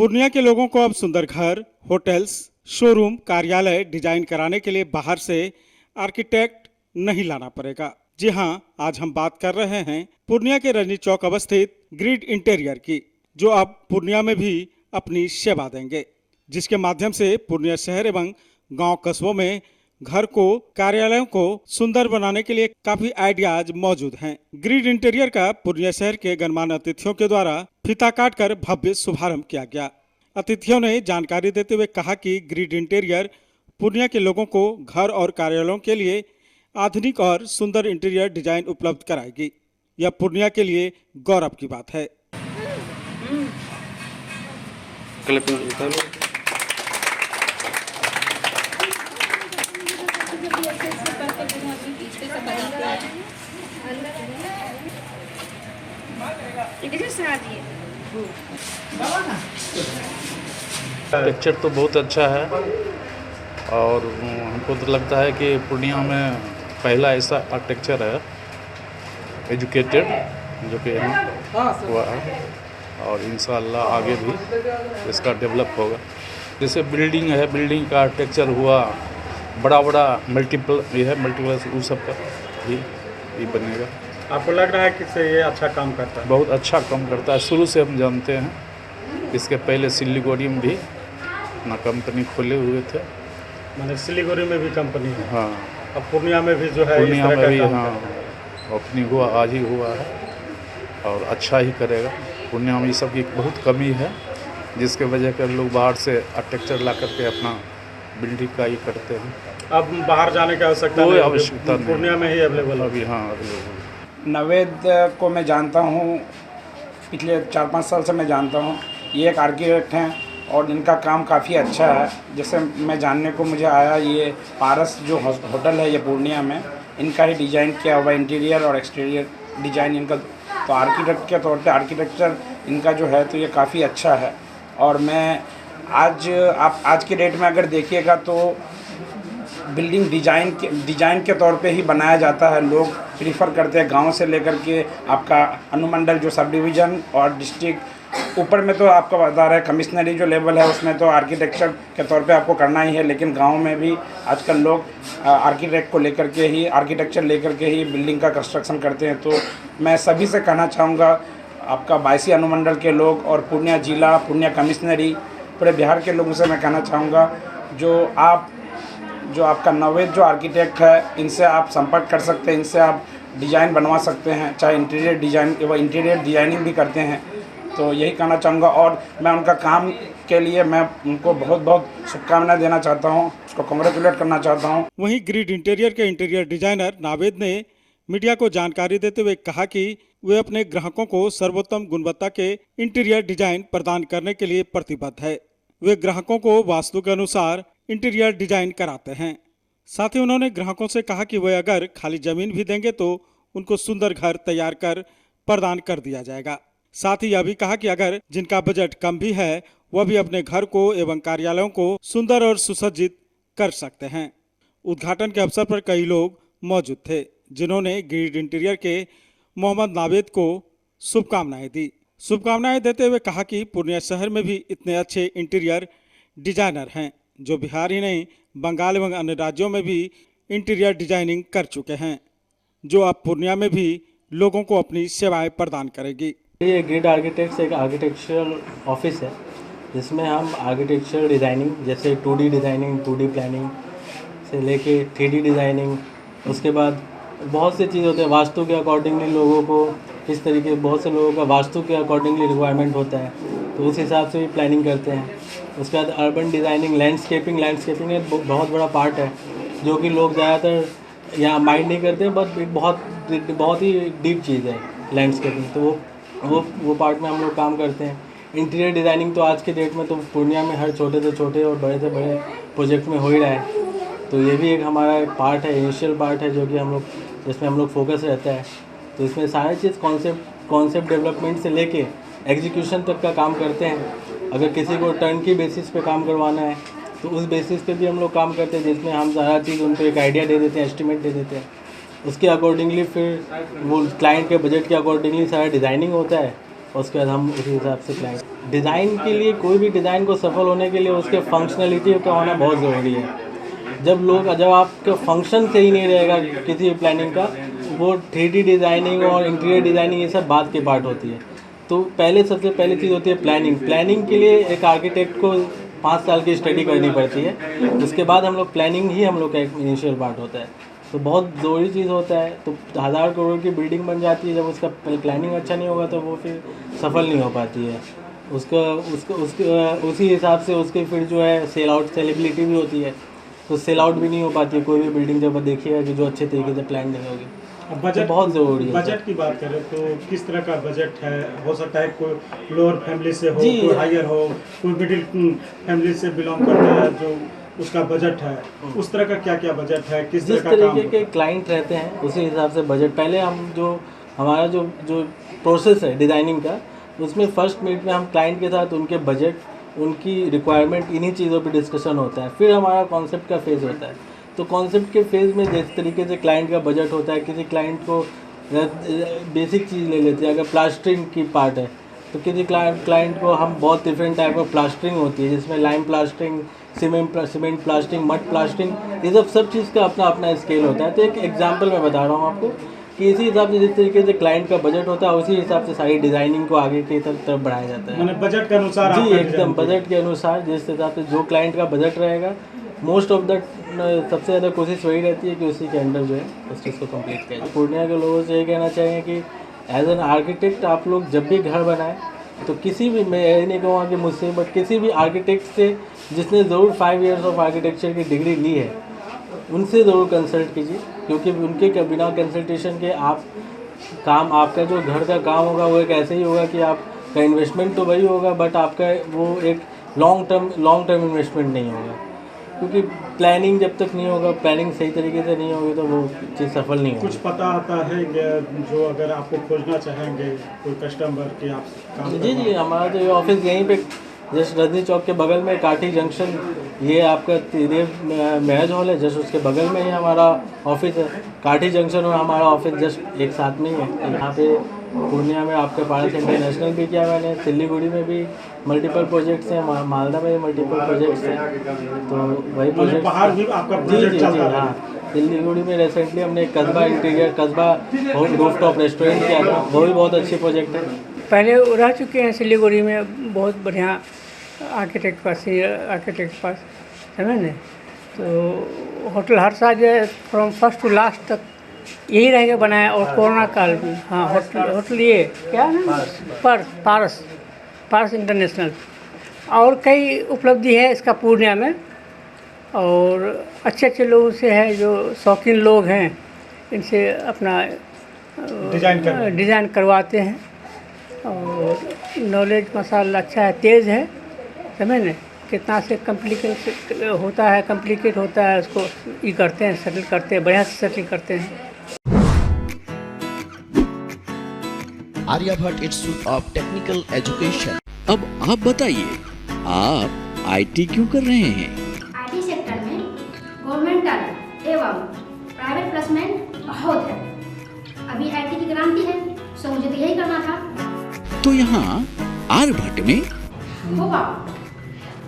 पूर्णिया के लोगों को अब सुंदर घर, होटल्स, शोरूम, कार्यालय डिजाइन कराने के लिए बाहर से आर्किटेक्ट नहीं लाना पड़ेगा। जी हां, आज हम बात कर रहे हैं पूर्णिया के रजनी चौक अवस्थित ग्रिड इंटीरियर की, जो अब पूर्णिया में भी अपनी सेवा देंगे, जिसके माध्यम से पूर्णिया शहर एवं गांव कस्बों में घर को, कार्यालयों को सुंदर बनाने के लिए काफी आइडियाज मौजूद हैं। ग्रिड इंटीरियर का पूर्णिया शहर के गणमान्य अतिथियों के द्वारा फीता काटकर भव्य शुभारंभ किया गया। अतिथियों ने जानकारी देते हुए कहा कि ग्रिड इंटीरियर पूर्णिया के लोगों को घर और कार्यालयों के लिए आधुनिक और सुंदर इंटीरियर डिजाइन उपलब्ध कराएगी। यह पूर्णिया के लिए गौरव की बात है। पिक्चर तो बहुत अच्छा है और हमको तो लगता है कि पूर्णिया में पहला ऐसा आर्किटेक्चर है एजुकेटेड जो कि यहाँ हुआ है और इंशाल्लाह आगे भी इसका डेवलप होगा। जैसे बिल्डिंग है, बिल्डिंग का आर्किटेक्चर हुआ, बड़ा बड़ा मल्टीपल मल्टीप्लेक्स उस सब का भी बनेगा। आपको लग रहा है कि इससे ये अच्छा काम करता है? बहुत अच्छा काम करता है, शुरू से हम जानते हैं। इसके पहले सिलीगुड़ी में भी अपना कंपनी खोले हुए थे। मैंने सिलीगुड़ी में भी कंपनी है। हाँ, अब पूर्णिया में भी जो है पूर्णिया में भी हाँ ओपनिंग हुआ, आज ही हुआ है और अच्छा ही करेगा। पूर्णिया में ये सब की बहुत कमी है, जिसके वजह कर लोग बाहर से आर्किटेक्चर ला करके अपना बिल्डिंग का ही करते हैं। अब बाहर जाने की आवश्यकता कोई नहीं, आवश्यकता नहीं, पूर्णिया में ही अवेलेबल अभी हाँ अवेलेबल। नवेद को मैं जानता हूँ, पिछले 4-5 साल से मैं जानता हूँ। ये एक आर्किटेक्ट हैं और इनका काम काफ़ी अच्छा है। जैसे मैं जानने को मुझे आया, ये पारस जो होटल है ये पूर्णिया में, इनका ही डिज़ाइन किया हुआ इंटीरियर और एक्सटीरियर डिज़ाइन इनका। तो आर्किटेक्ट के तौर पे आर्किटेक्चर इनका जो है तो ये काफ़ी अच्छा है। और मैं आज के डेट में अगर देखिएगा तो बिल्डिंग डिज़ाइन के तौर पे ही बनाया जाता है। लोग प्रीफर करते हैं गांव से लेकर के आपका अनुमंडल जो सब डिवीज़न और डिस्ट्रिक्ट, ऊपर में तो आपका बता रहा है कमिश्नरी जो लेवल है उसमें तो आर्किटेक्चर के तौर पे आपको करना ही है। लेकिन गांव में भी आजकल लोग आर्किटेक्ट को लेकर के ही, आर्किटेक्चर लेकर के ही बिल्डिंग का कंस्ट्रक्शन करते हैं। तो मैं सभी से कहना चाहूँगा, आपका 22 अनुमंडल के लोग और पूर्णिया जिला, पूर्णिया कमिश्नरी, पूरे बिहार के लोगों से मैं कहना चाहूँगा, जो आपका नवेद जो आर्किटेक्ट है, इनसे आप संपर्क कर सकते हैं, इनसे आप डिज़ाइन बनवा सकते हैं, चाहे इंटीरियर डिज़ाइन व इंटीरियर डिज़ाइनिंग भी करते हैं। तो यही कहना चाहूँगा और मैं उनका काम के लिए मैं उनको बहुत बहुत शुभकामनाएं देना चाहता हूँ, उसको कांग्रेचुलेट करना चाहता हूँ। वहीं ग्रिड इंटीरियर के इंटीरियर डिजाइनर नावेद ने मीडिया को जानकारी देते हुए कहा कि वे अपने ग्राहकों को सर्वोत्तम गुणवत्ता के इंटीरियर डिजाइन प्रदान करने के लिए प्रतिबद्ध है। वे ग्राहकों को वास्तु के अनुसार इंटीरियर डिजाइन कराते हैं। साथ ही उन्होंने ग्राहकों से कहा कि वे अगर खाली जमीन भी देंगे तो उनको सुंदर घर तैयार कर प्रदान कर दिया जाएगा। साथ ही यह भी कहा कि अगर जिनका बजट कम भी है वह भी अपने घर को एवं कार्यालयों को सुंदर और सुसज्जित कर सकते हैं। उद्घाटन के अवसर पर कई लोग मौजूद थे, जिन्होंने ग्रिड इंटीरियर के मोहम्मद नावेद को शुभकामनाएं दी। शुभकामनाएं देते हुए कहा कि पूर्णिया शहर में भी इतने अच्छे इंटीरियर डिजाइनर हैं, जो बिहार ही नहीं बंगाल एवं अन्य राज्यों में भी इंटीरियर डिजाइनिंग कर चुके हैं, जो अब पूर्णिया में भी लोगों को अपनी सेवाएं प्रदान करेगी। ये ग्रिड आर्किटेक्ट्स एक आर्किटेक्चरल ऑफिस है, जिसमें हम आर्किटेक्चरल डिज़ाइनिंग जैसे 2D डिज़ाइनिंग, 2D प्लानिंग से लेके 3D डिज़ाइनिंग, उसके बाद बहुत सी चीज़ होते हैं वास्तु के अकॉर्डिंगली। लोगों को इस तरीके, बहुत से लोगों का वास्तु के अकॉर्डिंगली रिक्वायरमेंट होता है, तो उस हिसाब से भी प्लानिंग करते हैं। उसके बाद अर्बन डिज़ाइनिंग, लैंडस्केपिंग एक बहुत बड़ा पार्ट है, जो कि लोग ज़्यादातर यहाँ माइंड नहीं करते, बट एक बहुत ही डीप चीज़ है लैंडस्केपिंग। तो वो पार्ट में हम लोग काम करते हैं। इंटीरियर डिज़ाइनिंग तो आज के डेट में तो पूर्णिया में हर छोटे से छोटे और बड़े से बड़े प्रोजेक्ट में हो ही रहा है। तो ये भी एक हमारा एक पार्ट है, इनिशियल पार्ट है, जो कि जिसमें हम लोग फोकस रहता है। तो इसमें सारी चीज़ कॉन्सेप्ट डेवलपमेंट से लेके एग्जीक्यूशन तक का काम करते हैं। अगर किसी को टर्न की बेसिस पे काम करवाना है तो उस बेसिस पे भी हम लोग काम करते हैं, जिसमें हम सारा चीज़ उनको एक आइडिया दे देते हैं, एस्टिमेट दे देते हैं। उसके अकॉर्डिंगली फिर वो क्लाइंट के बजट के अकॉर्डिंगली सारा डिज़ाइनिंग होता है उसके बाद हम उसी हिसाब से प्लान। डिज़ाइन के लिए, कोई भी डिज़ाइन को सफल होने के लिए उसके फंक्शनलिटी का होना बहुत ज़रूरी है। जब आपका फंक्शन सही नहीं रहेगा किसी भी प्लानिंग का, वो 3D डिज़ाइनिंग और इंटीरियर डिज़ाइनिंग ये सब बाद के पार्ट होती है। तो सबसे पहली चीज़ होती है प्लानिंग के लिए एक आर्किटेक्ट को 5 साल की स्टडी करनी पड़ती है। उसके बाद हम लोग प्लानिंग ही हम लोग का एक इनिशियल पार्ट होता है। तो बहुत ज़रूरी चीज़ होता है। तो 1000 करोड़ की बिल्डिंग बन जाती है, जब उसका प्लानिंग अच्छा नहीं होगा तो वो फिर सफल नहीं हो पाती है। उसी हिसाब से उसके फिर जो है सेलेबिलिटी भी होती है, तो सेल आउट भी नहीं हो पाती है कोई भी बिल्डिंग जब देखिएगा कि जो अच्छे तरीके से प्लान नहीं होगी। बजट तो बहुत ज़रूरी है। बजट की बात करें तो किस तरह का बजट है? हो सकता है कोई लोअर फैमिली से हो, जी। कोई हायर हो, कोई मिडिल फैमिली से बिलोंग करता है, जो उसका बजट है, उस तरह का क्या क्या बजट है, किस जिस तरह का काम तरीके के क्लाइंट रहते हैं उसी हिसाब से बजट। पहले हम हमारा जो प्रोसेस है डिज़ाइनिंग का, उसमें फर्स्ट मीट में हम क्लाइंट के साथ उनके बजट, उनकी रिक्वायरमेंट, इन्हीं चीज़ों पे डिस्कशन होता है। फिर हमारा कॉन्सेप्ट का फेज़ होता है। तो कॉन्सेप्ट के फेज़ में जिस तरीके से क्लाइंट का बजट होता है, किसी क्लाइंट को बेसिक चीज़ ले लेते हैं, अगर प्लास्टरिंग की पार्ट है तो किसी क्लाइंट को हम बहुत डिफरेंट टाइप ऑफ प्लास्टरिंग होती है, जिसमें lime plastering, cement plastering, mud plastering, ये सब चीज़ का अपना अपना स्केल होता है। तो एक एग्जांपल मैं बता रहा हूँ आपको कि इसी हिसाब से जिस तरीके से क्लाइंट का बजट होता है उसी हिसाब से सारी डिज़ाइनिंग को आगे की तरफ बढ़ाया जाता है। मैंने बजट के अनुसार जी आपका एकदम डिज़ाइन बजट के अनुसार, जिस हिसाब से जो क्लाइंट का बजट रहेगा, मोस्ट ऑफ द सबसे ज़्यादा कोशिश वही रहती है कि उसी के अंडर जो है उस चीज़ को कंप्लीट किया जाए। पूर्णिया के लोगों से ये कहना चाहिए कि एज एन आर्किटेक्ट आप लोग जब भी घर बनाएं तो किसी भी, मैं ये नहीं कहूँगा कि मुझसे, बट किसी भी आर्किटेक्ट से जिसने ज़रूर 5 इयर्स ऑफ आर्किटेक्चर की डिग्री ली है उनसे ज़रूर कंसल्ट कीजिए, क्योंकि उनके बिना कंसल्टेशन के आपका जो घर का काम होगा वो एक ऐसे ही होगा कि आपका इन्वेस्टमेंट तो वही होगा बट आपका वो एक लॉन्ग टर्म इन्वेस्टमेंट नहीं होगा। क्योंकि प्लानिंग जब तक नहीं होगा, प्लानिंग सही तरीके से नहीं होगी तो वो चीज़ सफल नहीं होगी। कुछ पता आता है जो अगर आपको खोजना चाहेंगे कोई कस्टमर के आप काम जी हमारा तो ये ऑफिस यहीं पे जस्ट रजनी चौक के बगल में काठी जंक्शन, ये आपका देव मैरिज हॉल है, जस्ट उसके बगल में ही हमारा ऑफिस है। काठी जंक्शन और हमारा ऑफिस जस्ट एक साथ में ही है। यहाँ पे पूर्णिया में आपका पारस इंटरनेशनल भी किया मैंने, सिल्लीगुड़ी में भी मल्टीपल प्रोजेक्ट्स हैं, मालदा में भी मल्टीपल प्रोजेक्ट्स हैं। तो वही प्रोजेक्ट बाहर भी आपका प्रोजेक्ट चलता है। हाँ, सिल्लीगुड़ी में रिसेंटली हमने एक कस्बा रूफटॉप रेस्टोरेंट किया था, वो भी बहुत अच्छी प्रोजेक्ट है। पहले रह चुके हैं सिलीगुड़ी में, बहुत बढ़िया आर्किटेक्ट पास, आर्किटेक्ट पास, समझ ने। तो होटल हर्षा जो है फ्रॉम फर्स्ट टू लास्ट तक यही रह के बनाया, और कोरोना काल भी। हाँ, होटल ये क्या है, पारस इंटरनेशनल, और कई उपलब्धि है इसका पूर्णिया में। और अच्छे लोगों से है जो शौकीन लोग हैं, इनसे अपना डिज़ाइन करवाते हैं। और नॉलेज माशाल्लाह अच्छा है, तेज़ है, समझ ने। कितना से कम्प्लिकेट होता है उसको ये करते हैं, सेटल करते हैं, बढ़िया से सेटल करते हैं। Aryabhatta institute of technical education. अब आप बताइए, आप आईटी क्यों कर रहे हैं? आईटी सेक्टर में गवर्नमेंटल एवं प्राइवेट प्लेसमेंट बहुत है। अभी आईटी की क्रांति है, सो मुझे तो यही करना था। तो यहाँ आर्यभट्ट में होगा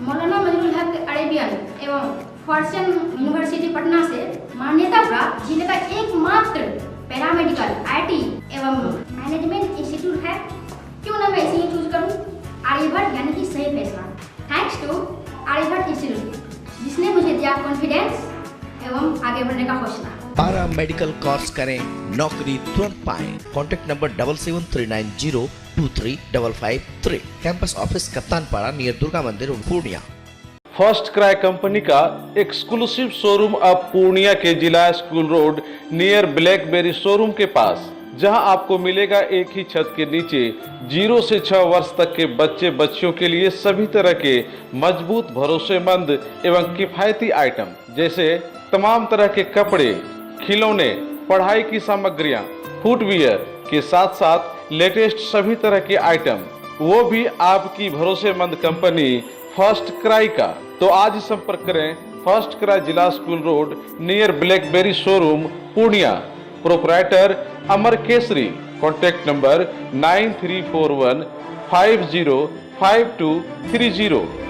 मौलाना मजरूल हक अरेबियन एवं फॉर्च्यून यूनिवर्सिटी पटना से मान्यता प्राप्त जिले का एकमात्र पैरामेडिकल आईटी एवं मैनेजमेंट इंस्टीट्यूट है। क्यों ना मैं इसे ही चूज करूं? आर्यभट्ट यानी कि सही फैसला। थैंक्स टू आर्यभट्ट इंस्टीट्यूट, जिसने मुझे दिया कॉन्फिडेंस एवं आगे बढ़ने का हौसला। पारा मेडिकल कोर्स करें, नौकरी तुरंत पाएं। Contact number 7739023553। Campus office Kaptanpara near Durga Mandir Purnia. FirstCry company का एक्सक्लूसिव शोरूम अब पूर्णिया के Zila school road near BlackBerry showroom के पास, जहां आपको मिलेगा एक ही छत के नीचे 0 से 6 वर्ष तक के बच्चे बच्चियों के लिए सभी तरह के मजबूत, भरोसेमंद एवं किफायती आइटम, जैसे तमाम तरह के कपड़े, खिलौने, पढ़ाई की सामग्रियां, फुटवियर के साथ साथ लेटेस्ट सभी तरह के आइटम, वो भी आपकी भरोसेमंद कंपनी फर्स्ट क्राई का। तो आज ही संपर्क करें FirstCry Zila school road near BlackBerry showroom Purnia. Proprietor Amar Kesari. Contact number 9341 505230।